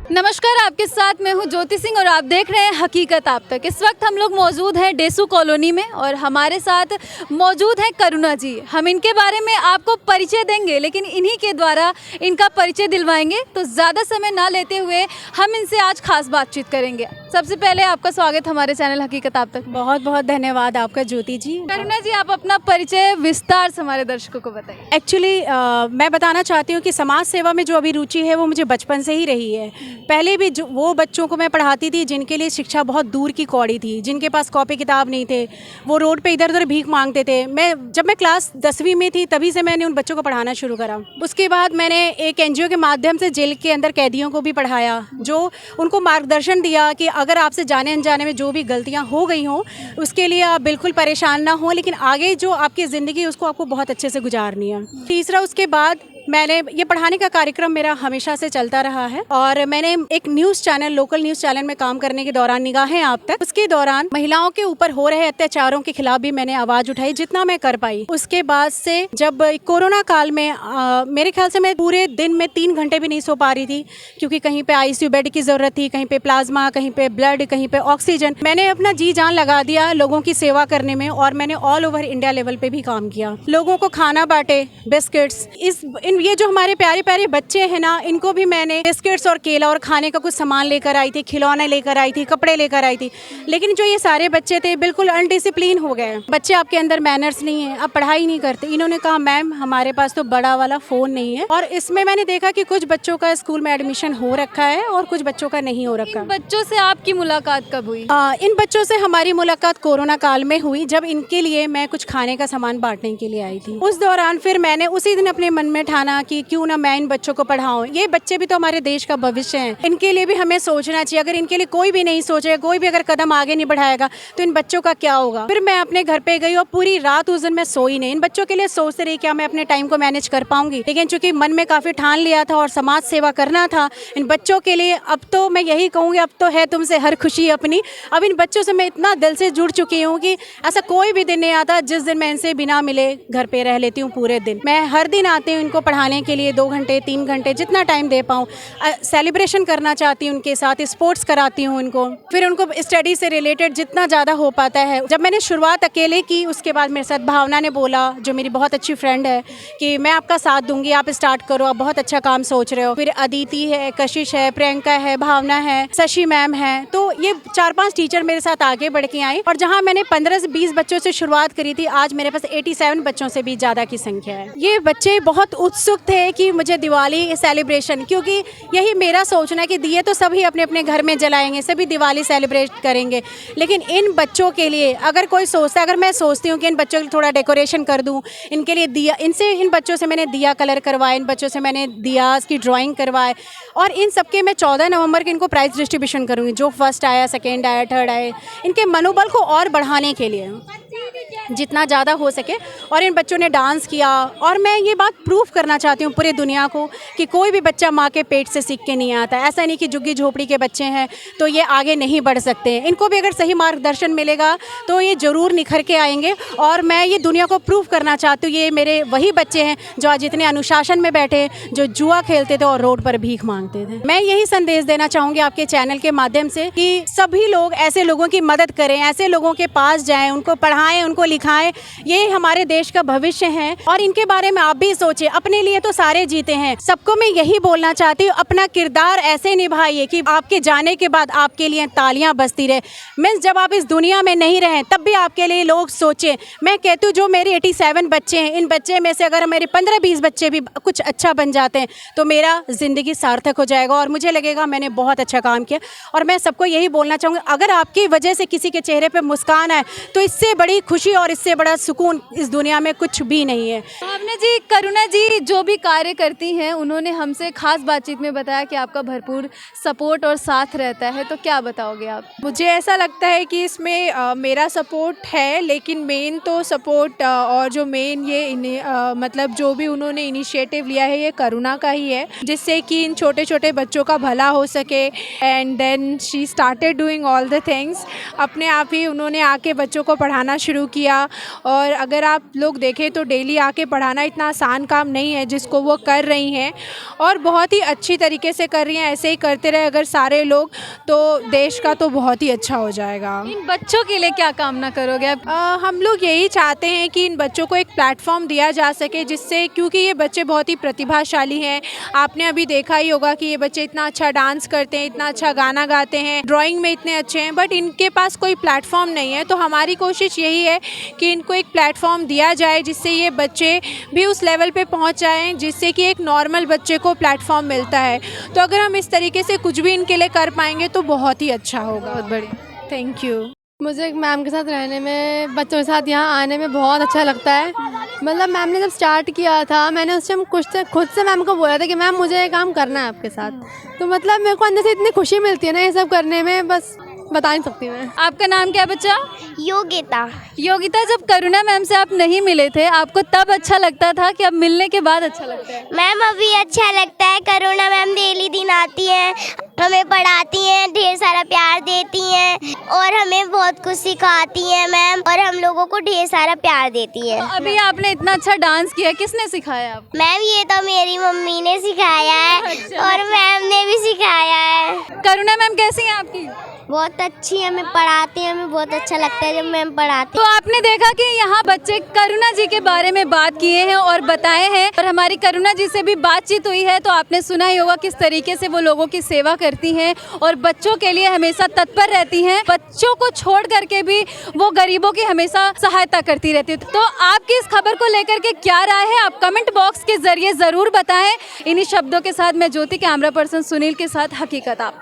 नमस्कार, आपके साथ मैं हूं ज्योति सिंह और आप देख रहे हैं हकीकत आप तक। इस वक्त हम लोग मौजूद हैं डेसू कॉलोनी में और हमारे साथ मौजूद हैं करुणा जी। हम इनके बारे में आपको परिचय देंगे, लेकिन इन्हीं के द्वारा इनका परिचय दिलवाएंगे। तो ज़्यादा समय ना लेते हुए हम इनसे आज खास बातचीत करेंगे। सबसे पहले आपका स्वागत हमारे चैनल हकीकत आप तक। बहुत बहुत धन्यवाद आपका ज्योति जी। करुणा जी, आप अपना परिचय विस्तार से हमारे दर्शकों को बताइए। एक्चुअली मैं बताना चाहती हूँ कि समाज सेवा में जो अभी रुचि है वो मुझे बचपन से ही रही है। पहले भी जो वो बच्चों को मैं पढ़ाती थी जिनके लिए शिक्षा बहुत दूर की कौड़ी थी, जिनके पास कॉपी किताब नहीं थे, वो रोड पे इधर उधर भीख मांगते थे। जब मैं क्लास 10वीं में थी तभी से मैंने उन बच्चों को पढ़ाना शुरू करा। उसके बाद मैंने एक एनजीओ के माध्यम से जेल के अंदर कैदियों को भी पढ़ाया, जो उनको मार्गदर्शन दिया कि अगर आपसे जाने अनजाने में जो भी गलतियाँ हो गई हों उसके लिए आप बिल्कुल परेशान ना हो, लेकिन आगे जो आपकी ज़िंदगी है उसको आपको बहुत अच्छे से गुजारनी है। तीसरा, उसके बाद मैंने ये पढ़ाने का कार्यक्रम मेरा हमेशा से चलता रहा है और मैंने एक news channel, local news channel में काम करने के दौरान निगाहें आप तक, उसके दौरान महिलाओं के ऊपर हो रहे अत्याचारों के खिलाफ भी मैंने आवाज़ उठाई जितना मैं कर पाई। उसके बाद से जब कोरोना काल में मेरे ख्याल से मैं पूरे दिन में 3 घंटे भी नहीं सो पा रही थी, क्योंकि कहीं पे आईसीयू बेड की ज़रूरत थी, कहीं पे प्लाज्मा, कहीं पे ब्लड, कहीं पे ऑक्सीजन। मैंने अपना जी जान लगा दिया लोगों की सेवा करने में और मैंने ऑल ओवर इंडिया लेवल पे भी काम किया। लोगों को खाना बांटे, बिस्किट्स, ये जो हमारे प्यारे प्यारे बच्चे हैं ना, इनको भी मैंने बिस्किट्स और केला और खाने का कुछ सामान लेकर आई थी, खिलौने लेकर आई थी, कपड़े लेकर आई थी। लेकिन जो ये सारे बच्चे थे बिल्कुल अनडिसिप्लिन हो गए। बच्चे, आपके अंदर मैनर्स नहीं है, आप पढ़ाई नहीं करते। इन्होंने कहा मैम हमारे पास तो बड़ा वाला फ़ोन नहीं है। और इसमें मैंने देखा कि कुछ बच्चों का स्कूल में एडमिशन हो रखा है और कुछ बच्चों का नहीं हो रखा। इन बच्चों से आपकी मुलाकात कब हुई? इन बच्चों से हमारी मुलाकात कोरोना काल में हुई, जब इनके लिए मैं कुछ खाने का सामान बांटने के लिए आई थी। उस दौरान फिर मैंने उसी दिन अपने मन में ठाना कि क्यों ना मैं इन बच्चों को पढ़ाऊं। ये बच्चे भी तो हमारे देश का भविष्य हैं, इनके लिए भी हमें सोचना चाहिए। अगर इनके लिए कोई भी नहीं सोचेगा, कोई भी अगर कदम आगे नहीं बढ़ाएगा तो इन बच्चों का क्या होगा। फिर मैं अपने घर पे गई और पूरी रात उस दिन मैं सोई नहीं। इन बच्चों के लिए सोचते रही क्या मैं अपने टाइम को मैनेज कर पाऊंगी, लेकिन चूंकि मन में काफी ठान लिया था और समाज सेवा करना था इन बच्चों के लिए, अब तो मैं यही कहूँगी, अब तो है तुमसे हर खुशी अपनी। अब इन बच्चों से मैं इतना दिल से जुड़ चुकी हूँ कि ऐसा कोई भी दिन नहीं आता जिस दिन मैं इनसे बिना मिले घर पे रह लेती हूँ। पूरे दिन मैं हर दिन आती हूँ इनको पढ़ाने के लिए, 2 घंटे 3 घंटे जितना टाइम दे पाऊँ। सेलिब्रेशन करना चाहती हूँ उनके साथ, स्पोर्ट्स कराती हूँ उनको, फिर उनको स्टडी से रिलेटेड जितना ज़्यादा हो पाता है। जब मैंने शुरुआत अकेले की, उसके बाद मेरे साथ भावना ने बोला, जो मेरी बहुत अच्छी फ्रेंड है, कि मैं आपका साथ दूंगी, आप स्टार्ट करो, आप बहुत अच्छा काम सोच रहे हो। फिर अदिति है, कशिश है, प्रियंका है, भावना है, शशि मैम है। तो ये 4-5 टीचर मेरे साथ आगे बढ़ के आई और जहाँ मैंने 15 से 20 बच्चों से शुरुआत करी थी, आज मेरे पास 87 बच्चों से भी ज़्यादा की संख्या है। ये बच्चे बहुत उत्सुक थे कि मुझे दिवाली सेलिब्रेशन, क्योंकि यही मेरा सोचना है कि दिए तो सभी अपने अपने घर में जलाएंगे, सभी दिवाली सेलिब्रेट करेंगे, लेकिन इन बच्चों के लिए अगर कोई सोचता है, अगर मैं सोचती हूँ कि इन बच्चों के लिए थोड़ा डेकोरेशन कर दूँ, इनके लिए दिया, इन बच्चों से मैंने दिया कलर करवाए, इन बच्चों से मैंने दिया की ड्राइंग करवाए और इन सबके मैं 14 नवंबर के इनको प्राइज़ डिस्ट्रीब्यूशन करूँगी। जो फर्स्ट आया, सेकेंड आया, थर्ड आए, इनके मनोबल को और बढ़ाने के लिए जितना ज़्यादा हो सके। और इन बच्चों ने डांस किया और मैं ये बात प्रूफ करना चाहती हूँ पूरी दुनिया को कि कोई भी बच्चा माँ के पेट से सीख के नहीं आता। ऐसा नहीं कि झुग्गी झोपड़ी के बच्चे हैं तो ये आगे नहीं बढ़ सकते। इनको भी अगर सही मार्गदर्शन मिलेगा तो ये ज़रूर निखर के आएंगे। और मैं ये दुनिया को प्रूफ करना चाहती हूँ, ये मेरे वही बच्चे हैं जो आज इतने अनुशासन में बैठे, जो जुआ खेलते थे और रोड पर भीख मांगते थे। मैं यही संदेश देना चाहूँगी आपके चैनल के माध्यम से कि सभी लोग ऐसे लोगों की मदद करें, ऐसे लोगों के पास जाएँ, उनको पढ़ाएँ, उनको लिखाएं। ये हमारे देश का भविष्य है और इनके बारे में आप भी सोचें। अपने लिए तो सारे जीते हैं, सबको मैं यही बोलना चाहती हूँ, अपना किरदार ऐसे निभाइए कि आपके जाने के बाद आपके लिए तालियां बजती रहे। मीन्स जब आप इस दुनिया में नहीं रहें तब भी आपके लिए लोग सोचें। मैं कहती हूँ जो मेरे 87 बच्चे हैं, इन बच्चे में से अगर मेरे 15-20 बच्चे भी कुछ अच्छा बन जाते हैं तो मेरा ज़िंदगी सार्थक हो जाएगा और मुझे लगेगा मैंने बहुत अच्छा काम किया। और मैं सबको यही बोलना चाहूँगी, अगर आपकी वजह से किसी के चेहरे पर मुस्कान आए तो इससे बड़ी खुशी और इससे बड़ा सुकून इस दुनिया में कुछ भी नहीं है। भावना जी, करुणा जी जो भी कार्य करती हैं उन्होंने हमसे खास बातचीत में बताया कि आपका भरपूर सपोर्ट और साथ रहता है, तो क्या बताओगे आप? मुझे ऐसा लगता है कि इसमें मेरा सपोर्ट है, लेकिन मेन तो सपोर्ट और जो मेन ये मतलब जो भी उन्होंने इनिशिएटिव लिया है ये करुणा का ही है, जिससे कि इन छोटे छोटे बच्चों का भला हो सके। And then she started doing all the things. अपने आप ही उन्होंने आके बच्चों को पढ़ाना शुरू किया किया। और अगर आप लोग देखें तो डेली आके पढ़ाना इतना आसान काम नहीं है जिसको वो कर रही हैं, और बहुत ही अच्छी तरीके से कर रही हैं। ऐसे ही करते रहे अगर सारे लोग तो देश का तो बहुत ही अच्छा हो जाएगा। इन बच्चों के लिए क्या कामना करोगे आप? हम लोग यही चाहते हैं कि इन बच्चों को एक प्लेटफॉर्म दिया जा सके, जिससे, क्योंकि ये बच्चे बहुत ही प्रतिभाशाली हैं। आपने अभी देखा ही होगा कि ये बच्चे इतना अच्छा डांस करते हैं, इतना अच्छा गाना गाते हैं, ड्राइंग में इतने अच्छे हैं, बट इनके पास कोई प्लेटफॉर्म नहीं है। तो हमारी कोशिश यही है कि इनको एक प्लेटफॉर्म दिया जाए जिससे ये बच्चे भी उस लेवल पे पहुंच जाएं जिससे कि एक नॉर्मल बच्चे को प्लेटफॉर्म मिलता है। तो अगर हम इस तरीके से कुछ भी इनके लिए कर पाएंगे तो बहुत ही अच्छा होगा। बहुत बढ़िया। Thank you. मुझे मैम के साथ रहने में, बच्चों के साथ यहाँ आने में बहुत अच्छा लगता है। मतलब मैम ने जब स्टार्ट किया था, मैंने उस टाइम खुद से मैम को बोला था कि मैम मुझे ये काम करना है आपके साथ। तो मतलब मेरे को अंदर से इतनी खुशी मिलती है ना ये सब करने में, बस बता नहीं सकती मैं। आपका नाम क्या है बच्चा? योगिता। योगिता, जब करुणा मैम से आप नहीं मिले थे, आपको तब अच्छा लगता था कि अब मिलने के बाद अच्छा लगता है? मैम अभी अच्छा लगता है। करुणा मैम डेली दिन आती हैं, हमें पढ़ाती हैं, ढेर सारा प्यार देती हैं और हमें बहुत कुछ सिखाती हैं मैम, और हम लोगों को ढेर सारा प्यार देती हैं। तो अभी आपने इतना अच्छा डांस किया, किसने सिखाया आपको? मैम ये तो मेरी मम्मी ने सिखाया है और मैम ने भी सिखाया है। करुणा मैम कैसी हैं आपकी? बहुत अच्छी है, हमें पढ़ाती हैं, हमें बहुत अच्छा लगता है जब मैम पढ़ाती तो आपने देखा कि यहाँ बच्चे करुणा जी के बारे में बात किए हैं और बताए हैं, और हमारी करुणा जी से भी बातचीत हुई है। तो आपने सुना ही होगा किस तरीके से वो लोगों की सेवा करती हैं और बच्चों के लिए हमेशा तत्पर रहती हैं। बच्चों को छोड़ करके भी वो गरीबों की हमेशा सहायता करती रहती है। तो आपकी इस खबर को लेकर के क्या राय है, आप कमेंट बॉक्स के जरिए जरूर बताएं। इन्हीं शब्दों के साथ मैं ज्योति, कैमरा पर्सन सुनील के साथ हकीकत आप।